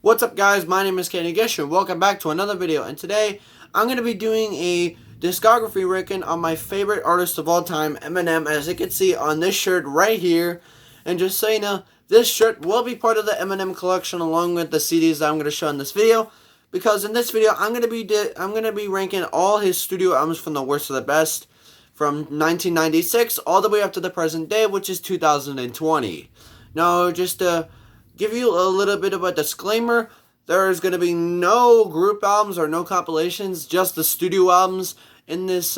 What's up, guys? My name is Kamikaze and welcome back to another video. And today I'm going to be doing a discography ranking on my favorite artist of all time, Eminem, as you can see on this shirt right here. And just so you know, this shirt will be part of the Eminem collection along with the CDs that I'm going to show in this video. Because in this video, I'm going to be ranking all his studio albums from the worst to the best, from 1996 all the way up to the present day, which is 2020. Now, just to give you a little bit of a disclaimer, there is going to be no group albums or no compilations, just the studio albums in this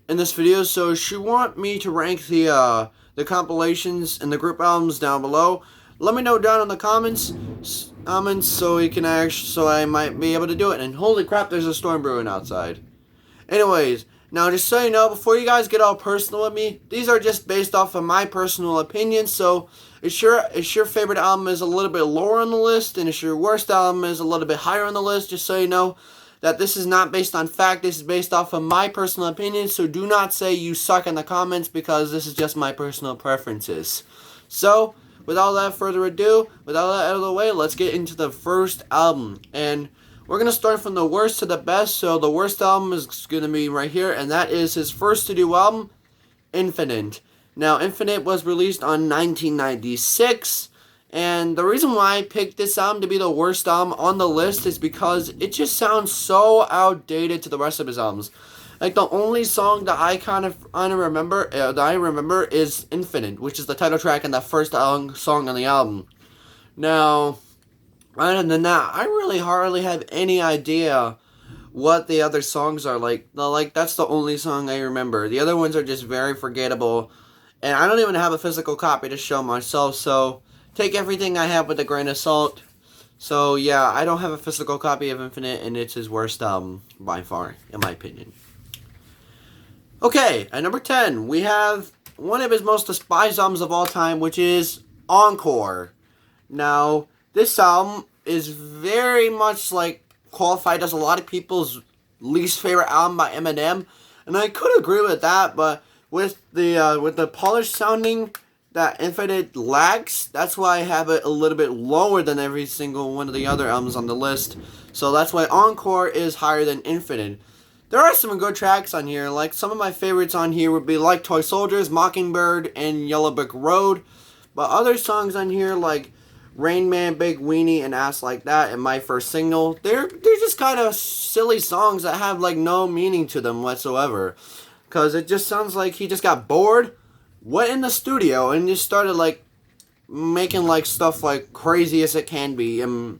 video. So if you want me to rank the compilations and the group albums down below, let me know down in the comments so you can so I might be able to do it. And holy crap, there's a storm brewing outside. Anyways, now just so you know, before you guys get all personal with me, these are just based off of my personal opinion. So if your favorite album is a little bit lower on the list, and if your worst album is a little bit higher on the list, just so you know that this is not based on fact. This is based off of my personal opinion. So do not say you suck in the comments, because this is just my personal preferences. So without that further ado, without that out of the way, let's get into the first album. And we're going to start from the worst to the best. So the worst album is going to be right here, and that is his first studio album, Infinite. Now, Infinite was released on 1996, and the reason why I picked this album to be the worst album on the list is because it just sounds so outdated to the rest of his albums. Like, the only song that I remember is Infinite, which is the title track and the first song on the album. Now, other than that, I really hardly have any idea what the other songs are like. That's the only song I remember. The other ones are just very forgettable, and I don't even have a physical copy to show myself, so take everything I have with a grain of salt. So yeah, I don't have a physical copy of Infinite, and it's his worst album by far, in my opinion. Okay, at number 10, we have one of his most despised albums of all time, which is Encore. Now, this album is very much qualified as a lot of people's least favorite album by Eminem, and I could agree with that. But with the polished sounding that Infinite lacks, that's why I have it a little bit lower than every single one of the other albums on the list. So that's why Encore is higher than Infinite. There are some good tracks on here. Like, some of my favorites on here would be like Toy Soldiers, Mockingbird, and Yellow Brick Road. But other songs on here like Rain Man, Big Weenie, and Ass Like That, and My First Signal, they're just kind of silly songs that have no meaning to them whatsoever. Because it just sounds like he just got bored, went in the studio, and just started making stuff crazy as it can be. And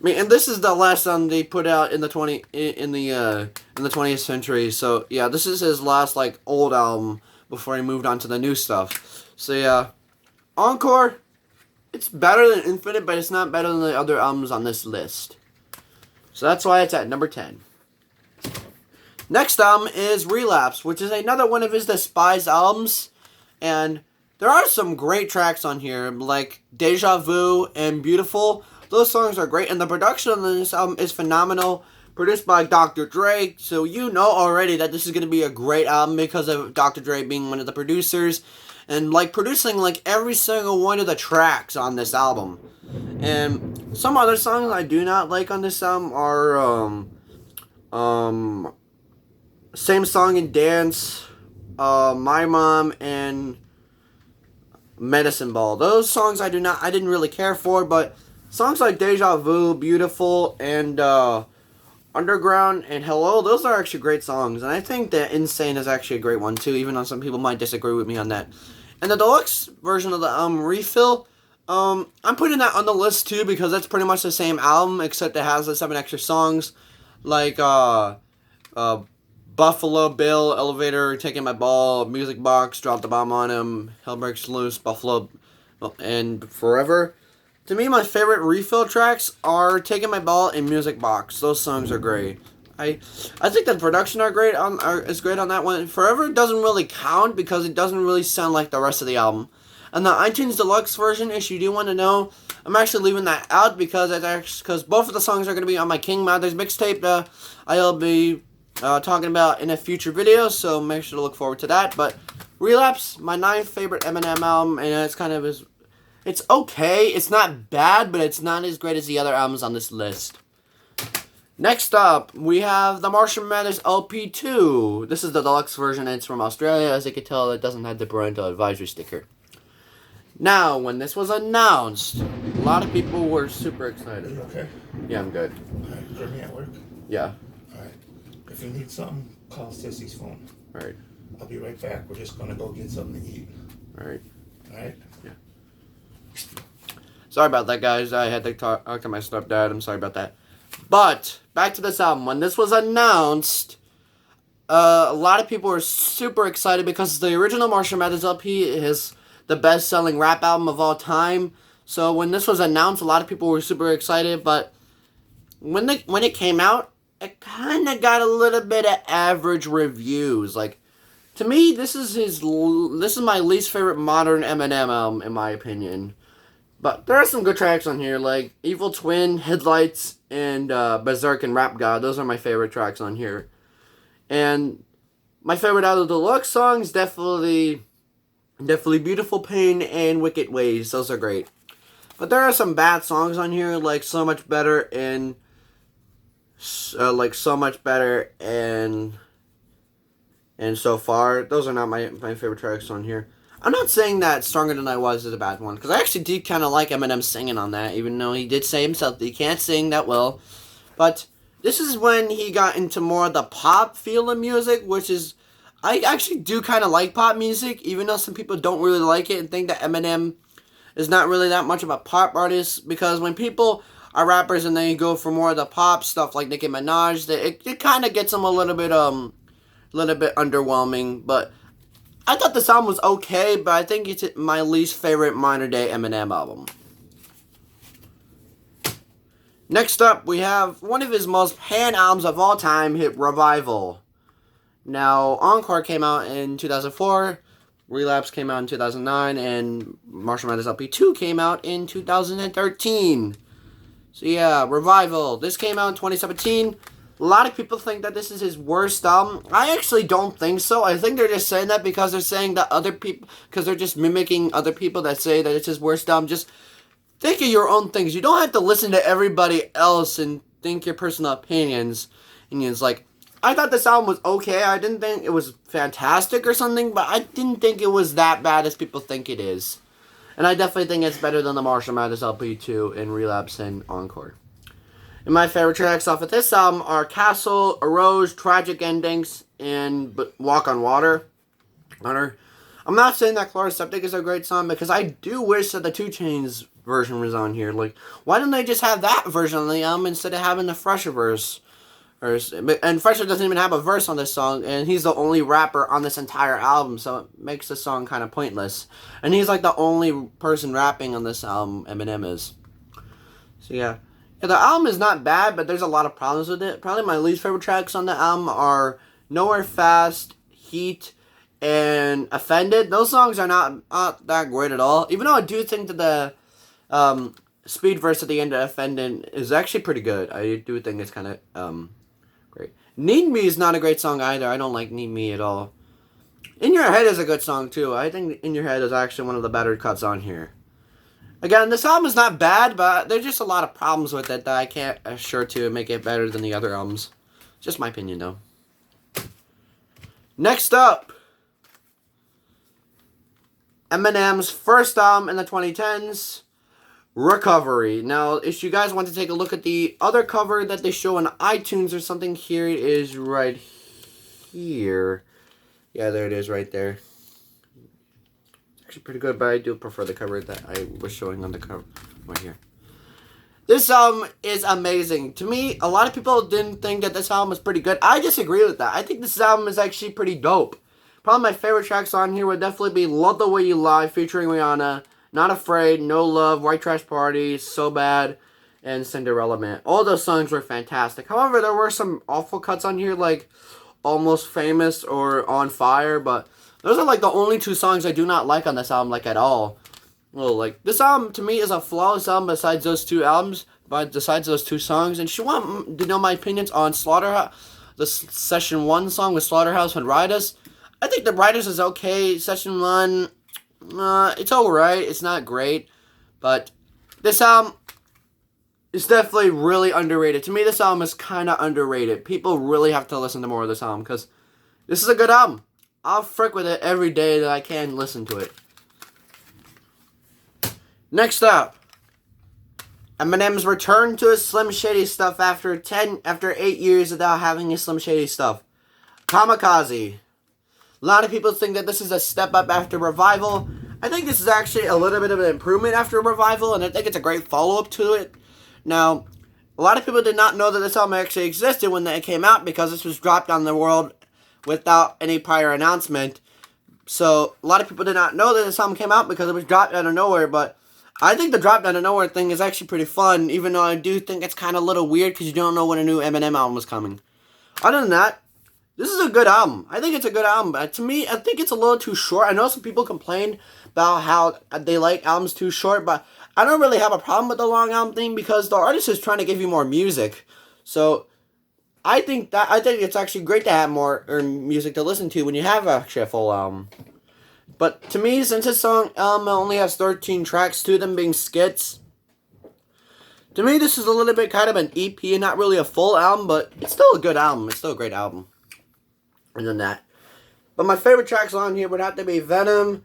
this is the last song they put out in the 20th century. So yeah, this is his last old album before he moved on to the new stuff. So yeah, Encore, it's better than Infinite, but it's not better than the other albums on this list. So that's why it's at number 10. Next album is Relapse, which is another one of his despised albums. And there are some great tracks on here, like Deja Vu and Beautiful. Those songs are great, and the production on this album is phenomenal. Produced by Dr. Dre, so you know already that this is going to be a great album because of Dr. Dre being one of the producers. And producing every single one of the tracks on this album. And some other songs I do not like on this album are Same Song and Dance, My Mom, and Medicine Ball. Those songs I didn't really care for, but songs like Deja Vu, Beautiful, and Underground, and Hello, those are actually great songs. And I think that Insane is actually a great one too, even though some people might disagree with me on that. And the deluxe version of the Refill, I'm putting that on the list too, because that's pretty much the same album, except it has the 7 extra songs, like Buffalo Bill, Elevator, Taking My Ball, Music Box, Drop the Bomb on Him, Hell Breaks Loose, Buffalo, and Forever. To me, my favorite Refill tracks are Taking My Ball and Music Box. Those songs are great. I think the production is great on that one. Forever doesn't really count because it doesn't really sound like the rest of the album. And the iTunes Deluxe version, if you do want to know, I'm actually leaving that out because both of the songs are going to be on my King Mathers mixtape that I'll be talking about in a future video, so make sure to look forward to that. But Relapse, my 9th favorite Eminem album, and it's kind of his It's okay. It's not bad, but it's not as great as the other albums on this list. Next up, we have the Marshall Mathers LP2. This is the deluxe version, and it's from Australia. As you can tell, it doesn't have the parental advisory sticker. Now, when this was announced, a lot of people were super excited. Are you okay? Yeah, I'm good. Alright, you heard me at work? Yeah. Alright. If you need something, call Sissy's phone. Alright. I'll be right back. We're just gonna go get something to eat. Alright. Alright? Yeah. Sorry about that, guys. I had to talk to my stepdad. I'm sorry about that. But, back to this album. When this was announced, a lot of people were super excited because the original Marshall Mathers LP is the best-selling rap album of all time. So when this was announced, a lot of people were super excited. But when it came out, it kind of got a little bit of average reviews. Like, to me, this is my least favorite modern Eminem album, in my opinion. But there are some good tracks on here, like Evil Twin, Headlights, and Berserk and Rap God. Those are my favorite tracks on here. And my favorite out of the deluxe songs, definitely Beautiful Pain and Wicked Ways. Those are great. But there are some bad songs on here, like So Much Better and So Far. Those are not my favorite tracks on here. I'm not saying that Stronger Than I Was is a bad one, because I actually do kind of like Eminem singing on that, even though he did say himself that he can't sing that well. But this is when he got into more of the pop feel of music, which is, I actually do kind of like pop music, even though some people don't really like it and think that Eminem is not really that much of a pop artist, because when people are rappers and they go for more of the pop stuff like Nicki Minaj, it kind of gets them a little bit underwhelming. But I thought the album was okay, but I think it's my least favorite modern-day Eminem album. Next up, we have one of his most panned albums of all time, hit Revival. Now, Encore came out in 2004, Relapse came out in 2009, and Marshall Mathers LP2 came out in 2013. So yeah, Revival. This came out in 2017. A lot of people think that this is his worst album. I actually don't think so. I think they're just saying that because they're saying that other people, because they're just mimicking other people that say that it's his worst album. Just think of your own things. You don't have to listen to everybody else and think your personal opinions. And it's like, I thought this album was okay. I didn't think it was fantastic or something, but I didn't think it was that bad as people think it is. And I definitely think it's better than the Marshall Mathers LP2 and Relapse and Encore. And my favorite tracks off of this album are Castle, Arose, Tragic Endings, and Walk on Water. I'm not saying that Chloroseptic is a great song, because I do wish that the 2 Chainz version was on here. Like, why didn't they just have that version on the album instead of having the Fresher verse? And Fresher doesn't even have a verse on this song, and he's the only rapper on this entire album, so it makes the song kind of pointless. And he's like the only person rapping on this album, Eminem is. So yeah. Yeah, the album is not bad, but there's a lot of problems with it. Probably my least favorite tracks on the album are Nowhere Fast, Heat, and Offended. Those songs are not that great at all. Even though I do think that the speed verse at the end of Offended is actually pretty good. I do think it's kind of great. Need Me is not a great song either. I don't like Need Me at all. In Your Head is a good song too. I think In Your Head is actually one of the better cuts on here. Again, this album is not bad, but there's just a lot of problems with it that I can't assure to make it better than the other albums. Just my opinion, though. Next up, Eminem's first album in the 2010s, Recovery. Now, if you guys want to take a look at the other cover that they show on iTunes or something, here it is right here. Yeah, there it is right there. Actually pretty good, but I do prefer the cover that I was showing on the cover right here. This album is amazing. To me, a lot of people didn't think that this album was pretty good. I disagree with that. I think this album is actually pretty dope. Probably my favorite tracks on here would definitely be Love the Way You Lie featuring Rihanna, Not Afraid, No Love, White Trash Party, So Bad, and Cinderella Man. All those songs were fantastic. However, there were some awful cuts on here, like Almost Famous or On Fire, but those are like the only 2 songs I do not like on this album, like at all. Well, like, this album to me is a flawless album besides those 2 albums, but besides those 2 songs. And if you want to know my opinions on Slaughterhouse, the Session 1 song with Slaughterhouse and Riders, I think the Riders is okay. Session 1, it's alright. It's not great. But this album is definitely really underrated. To me, this album is kind of underrated. People really have to listen to more of this album because this is a good album. I'll frick with it every day that I can listen to it. Next up, Eminem's return to his Slim Shady stuff after 8 years without having his Slim Shady stuff. Kamikaze. A lot of people think that this is a step up after Revival. I think this is actually a little bit of an improvement after Revival, and I think it's a great follow-up to it. Now, a lot of people did not know that this album actually existed when it came out because this was dropped on the world without any prior announcement. So, a lot of people did not know that this album came out because it was dropped out of nowhere, but I think the drop out of nowhere thing is actually pretty fun, even though I do think it's kind of a little weird because you don't know when a new Eminem album is coming. Other than that, this is a good album. I think it's a good album, but to me, I think it's a little too short. I know some people complain about how they like albums too short, but I don't really have a problem with the long album thing because the artist is trying to give you more music. So I think it's actually great to have more music to listen to when you have actually a full album. But to me, since this song only has 13 tracks, 2 of them being skits, to me this is a little bit kind of an EP and not really a full album, but it's still a good album. It's still a great album. Other than that. But my favorite tracks on here would have to be Venom,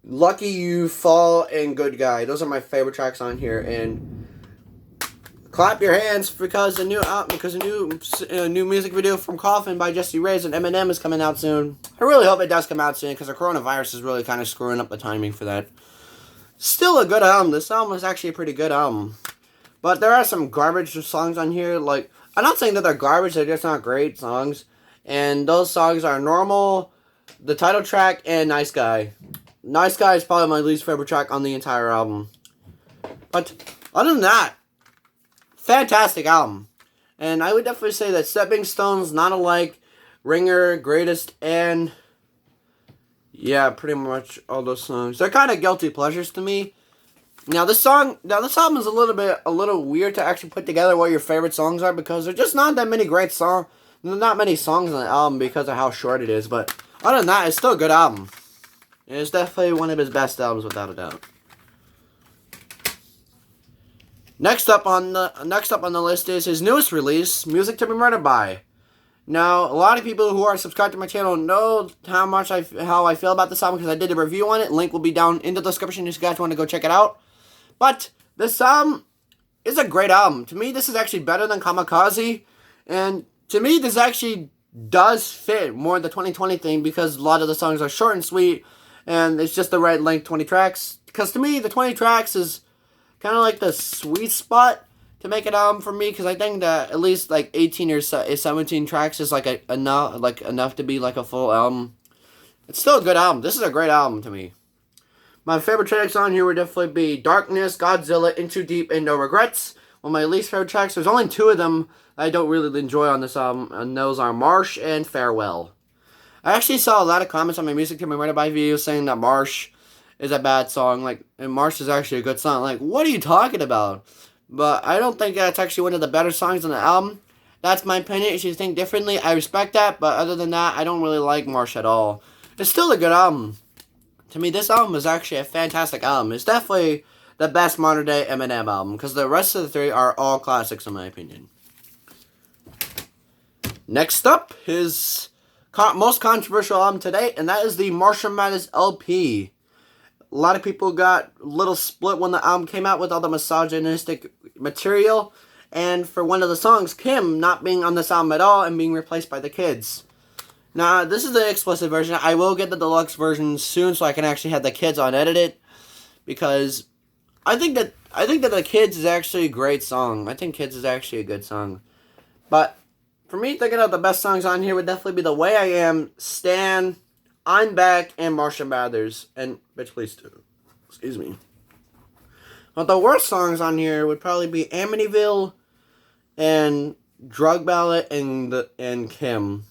Lucky You, Fall, and Good Guy. Those are my favorite tracks on here. And clap your hands because a new music video from Coffin by Jesse Reyes and Eminem is coming out soon. I really hope it does come out soon because the coronavirus is really kind of screwing up the timing for that. Still a good album. This album is actually a pretty good album. But there are some garbage songs on here. Like, I'm not saying that they're garbage, they're just not great songs. And those songs are Normal, the title track, and Nice Guy. Nice Guy is probably my least favorite track on the entire album. But other than that, fantastic album. And I would definitely say that Stepping Stones, Not Alike, Ringer, Greatest, and yeah, pretty much all those songs. They're kind of guilty pleasures to me. Now this album is a little weird to actually put together what your favorite songs are because there's just not that many great songs. Not many songs on the album because of how short it is, but other than that, it's still a good album. And it's definitely one of his best albums, without a doubt. Next up on the list is his newest release, Music to Be Murdered By. Now, a lot of people who are subscribed to my channel know how I feel about this album because I did a review on it. Link will be down in the description if you guys want to go check it out. But this album is a great album. To me, this is actually better than Kamikaze, and to me, this actually does fit more the 2020 thing because a lot of the songs are short and sweet, and it's just the right length, 20 tracks. Because to me, the 20 tracks is kind of like the sweet spot to make an album for me, because I think that at least like 18 or 17 tracks is like enough to be like a full album. It's still a good album. This is a great album to me. My favorite tracks on here would definitely be Darkness, Godzilla, Into Deep, and No Regrets. One of my least favorite tracks, there's only 2 of them I don't really enjoy on this album, and those are Marsh and Farewell. I actually saw a lot of comments on my Music to Be Murdered By video saying that Marsh is a bad song, and Marsh is actually a good song. Like, what are you talking about? But I don't think that's actually one of the better songs on the album. That's my opinion. If you think differently, I respect that, but other than that, I don't really like Marsh at all. It's still a good album. To me, this album is actually a fantastic album. It's definitely the best modern day Eminem album, because the rest of the 3 are all classics in my opinion. Next up, his most controversial album to date, and that is the Marshall Mathers LP. A lot of people got a little split when the album came out with all the misogynistic material, and for one of the songs, Kim, not being on this album at all and being replaced by the kids. Now, this is the explicit version. I will get the deluxe version soon so I can actually have the kids unedited, because I think that the Kids is actually a great song. I think Kids is actually a good song. But for me, thinking of the best songs on here would definitely be The Way I Am, Stan, I'm Back, and Marshall Mathers. And Bitch Please too. Excuse me. But the worst songs on here would probably be Amityville and Drug Ballad and Kim.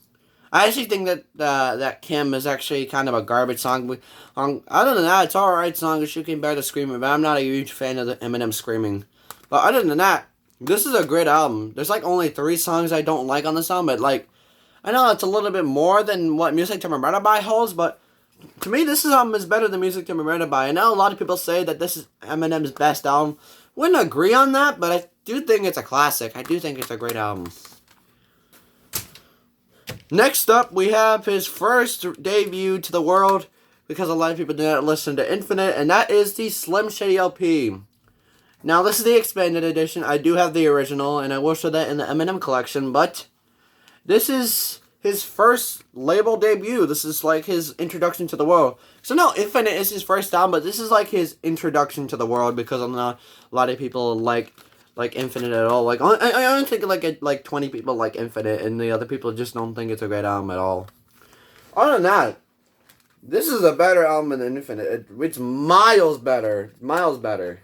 I actually think that Kim is actually kind of a garbage song. Other than that, it's an alright song. She can bear the screaming, but I'm not a huge fan of the Eminem screaming. But other than that, this is a great album. There's like only 3 songs I don't like on this album, but like, I know it's a little bit more than what Music to Be Murdered By holds, but To me, this album is better than Music to Be Remembered By. I know a lot of people say that this is Eminem's best album. Wouldn't agree on that, but I do think it's a classic. I do think it's a great album. Next up, we have his first debut to the world, because a lot of people do not listen to Infinite, and that is the Slim Shady LP. Now, this is the expanded edition. I do have the original, and I will show that in the Eminem collection, but this is his first label debut. This is like his introduction to the world. So no, Infinite is his first album, but this is like his introduction to the world, because I'm not a lot of people like Infinite at all. Like I only think like 20 people like Infinite, and the other people just don't think it's a great album at all. Other than that, this is a better album than Infinite. It's miles better. Miles better.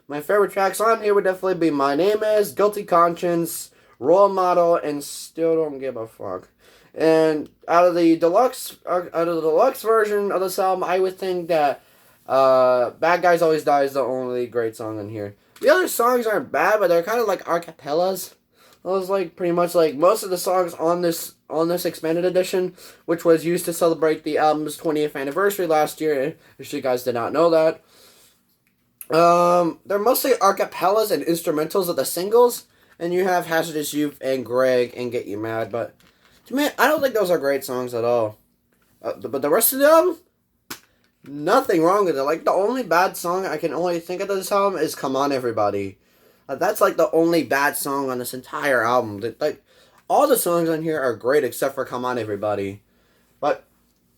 My favorite tracks on here would definitely be My Name Is, Guilty Conscience, Role Model, and Still Don't Give a Fuck. And out of the deluxe version of this album, I would think that Bad Guys Always Die is the only great song on here. The other songs aren't bad, but they're kind of like acapellas. It was like pretty much like most of the songs on this expanded edition, which was used to celebrate the album's 20th anniversary last year. If you guys did not know that, they're mostly acapellas and instrumentals of the singles. And you have Hazardous Youth and Greg and Get You Mad, but to me, I don't think those are great songs at all. But the rest of them, nothing wrong with it. Like, the only bad song I can only think of this album is Come On Everybody. That's like the only bad song on this entire album. Like, all the songs on here are great except for Come On Everybody. But,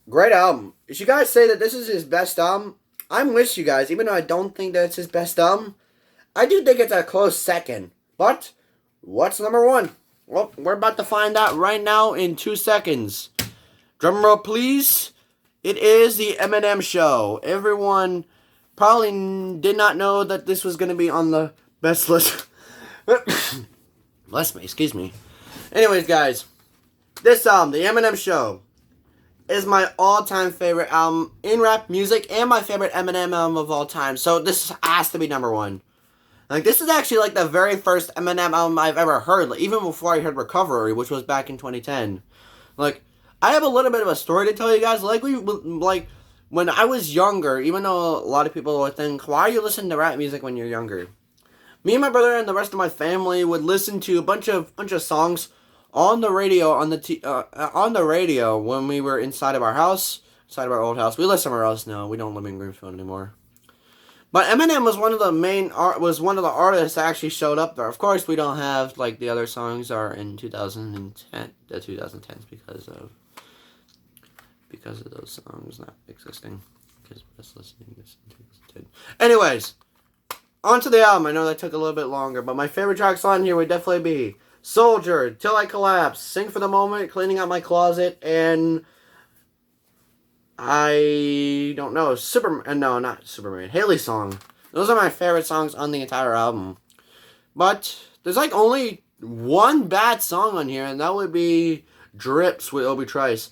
great album. If you guys say that this is his best album, I'm with you guys. Even though I don't think that it's his best album, I do think it's a close second. But, what's number one? Well, we're about to find out right now in 2 seconds. Drum roll, please. It is the Eminem Show. Everyone probably did not know that this was going to be on the best list. Bless me, excuse me. Anyways, guys, this album, the Eminem Show, is my all-time favorite album in rap music and my favorite Eminem album of all time. So this has to be number one. Like, this is actually, like, the very first Eminem album I've ever heard, like, even before I heard Recovery, which was back in 2010. Like, I have a little bit of a story to tell you guys. Like, when I was younger, even though a lot of people would think, why are you listening to rap music when you're younger? Me and my brother and the rest of my family would listen to a bunch of songs on the radio, on the radio when we were inside of our house, inside of our old house. We live somewhere else now. We don't live in Greenfield anymore. But Eminem was one of the artists that actually showed up there. Of course, we don't have, like, the other songs are in 2010, the 2010s because of those songs not existing. Because us listening this in 2010. Anyways, on to the album. I know that took a little bit longer, but my favorite tracks on here would definitely be Soldier, Till I Collapse, Sing for the Moment, Cleaning Out My Closet, and I don't know, no, not Superman, Haley's Song. Those are my favorite songs on the entire album. But there's like only one bad song on here, and that would be Drips with Obi Trice.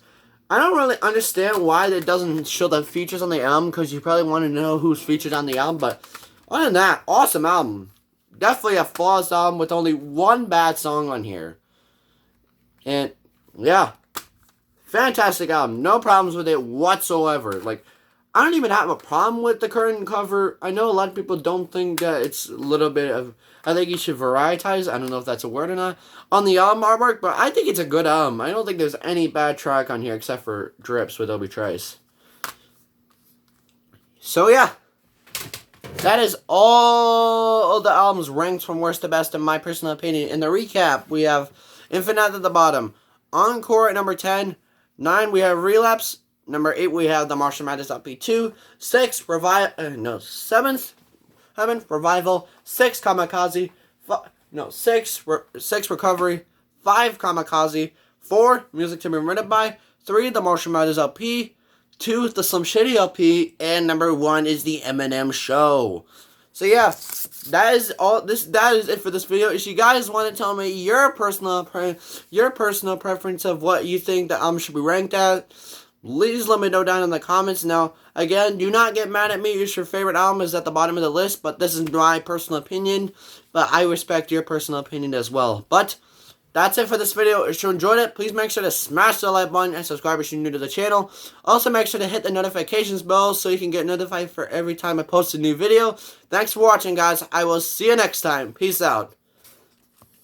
I don't really understand why it doesn't show the features on the album, because you probably want to know who's featured on the album, but other than that, awesome album. Definitely a flawless album with only one bad song on here. And, yeah. Fantastic album. No problems with it whatsoever. Like, I don't even have a problem with the current cover. I know a lot of people don't think that it's a little bit of... I think you should varietize. I don't know if that's a word or not. On the album artwork, but I think it's a good album. I don't think there's any bad track on here except for Drips with Obi Trice. So, yeah. That is all of the albums ranked from worst to best in my personal opinion. In the recap, we have Infinite at the bottom. Encore at number 10. 9, we have Relapse. Number 8, we have the Marshall Mathers LP2. 7th, Revival. 6, Kamikaze. 6, Recovery. 5, Kamikaze. 4, Music to Be Remembered By. 3, the Marshall Mathers LP. 2, the Slim Shady LP. And number 1 is the Eminem Show. So yeah, that is it for this video. If you guys want to tell me your personal preference of what you think the album should be ranked at, please let me know down in the comments. Now, again, do not get mad at me if your favorite album is at the bottom of the list, but this is my personal opinion. But I respect your personal opinion as well. But That's it for this video. If you enjoyed it, please make sure to smash the like button and subscribe if you're new to the channel. Also, make sure to hit the notifications bell so you can get notified for every time I post a new video. Thanks for watching, guys. I will see you next time. Peace out.